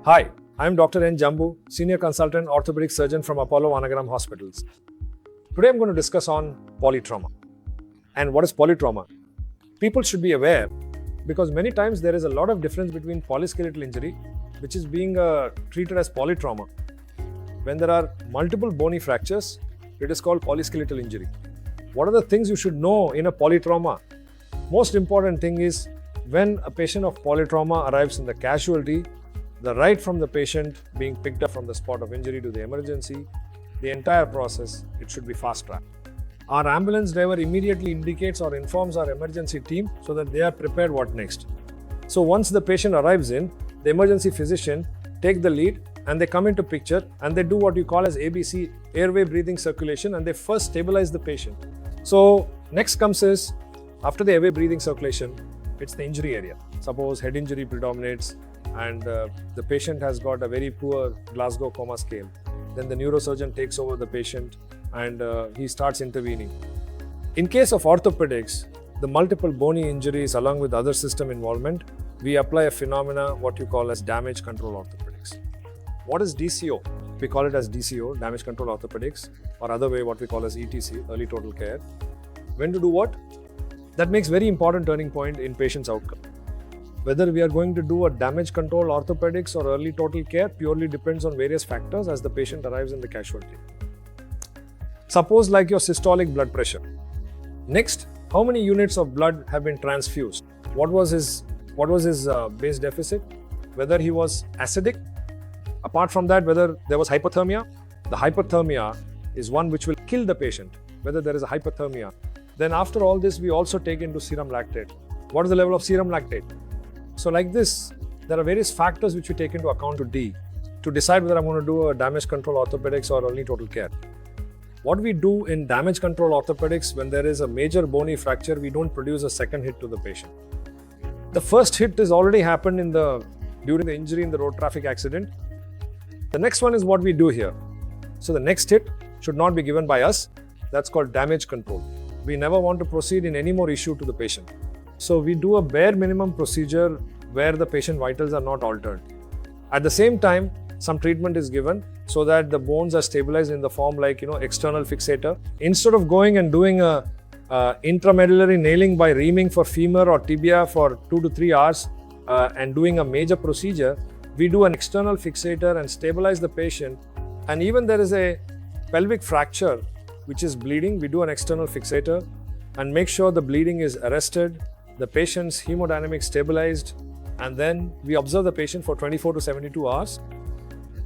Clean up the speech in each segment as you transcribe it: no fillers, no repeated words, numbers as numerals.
Hi, I'm Dr. N. Jambu, Senior Consultant Orthopedic Surgeon from Apollo Anagram Hospitals. Today I'm going to discuss on polytrauma. And what is polytrauma? People should be aware because many times there is a lot of difference between polyskeletal injury, which is being treated as polytrauma. When there are multiple bony fractures, it is called polyskeletal injury. What are the things you should know in a polytrauma? Most important thing is when a patient of polytrauma arrives in the casualty, the right from the patient being picked up from the spot of injury to the emergency, the entire process, it should be fast-tracked. Our ambulance driver immediately indicates or informs our emergency team so that they are prepared what next. So once the patient arrives in, the emergency physician take the lead and they come into picture and they do what you call as ABC, airway breathing circulation, and they first stabilize the patient. So next comes is, after the airway breathing circulation, it's the injury area. Suppose head injury predominates and the patient has got a very poor Glasgow coma scale. Then the neurosurgeon takes over the patient and he starts intervening. In case of orthopedics, the multiple bony injuries along with other system involvement, we apply a phenomena what you call as damage control orthopedics. What is DCO? We call it as DCO, damage control orthopedics, or other way what we call as ETC, early total care. When to do what? That makes very important turning point in patient's outcome. Whether we are going to do a damage control orthopedics or early total care purely depends on various factors as the patient arrives in the casualty. Suppose like your systolic blood pressure. Next, how many units of blood have been transfused? What was his base deficit? Whether he was acidic? Apart from that, whether there was hypothermia? The hypothermia is one which will kill the patient, whether there is a hypothermia. Then after all this, we also take into serum lactate. What is the level of serum lactate? So like this, there are various factors which we take into account to decide whether I'm going to do a damage control orthopedics or early total care. What we do in damage control orthopedics, when there is a major bony fracture, we don't produce a second hit to the patient. The first hit has already happened during the injury in the road traffic accident. The next one is what we do here. So the next hit should not be given by us. That's called damage control. We never want to proceed in any more issue to the patient. So we do a bare minimum procedure where the patient vitals are not altered. At the same time, some treatment is given so that the bones are stabilized in the form like external fixator. Instead of going and doing a intramedullary nailing by reaming for femur or tibia for 2 to 3 hours and doing a major procedure, we do an external fixator and stabilize the patient. And even there is a pelvic fracture which is bleeding, we do an external fixator and make sure the bleeding is arrested, the patient's hemodynamics stabilized, and then we observe the patient for 24 to 72 hours.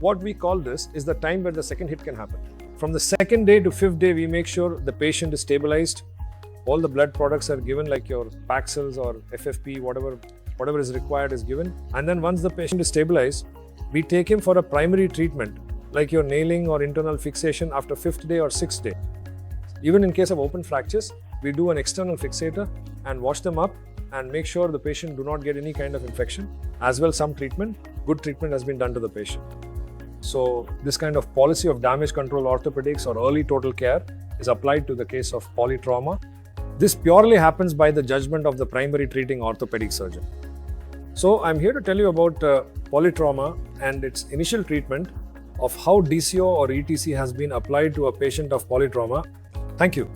What we call this is the time where the second hit can happen. From the second day to fifth day, we make sure the patient is stabilized. All the blood products are given, like your Paxils or FFP, whatever is required is given. And then once the patient is stabilized, we take him for a primary treatment, like your nailing or internal fixation after fifth day or sixth day. Even in case of open fractures, we do an external fixator and wash them up and make sure the patient do not get any kind of infection. As well, some treatment, good treatment has been done to the patient. So this kind of policy of damage control orthopedics or early total care is applied to the case of polytrauma. This purely happens by the judgment of the primary treating orthopedic surgeon. So I'm here to tell you about polytrauma and its initial treatment of how DCO or ETC has been applied to a patient of polytrauma. Thank you.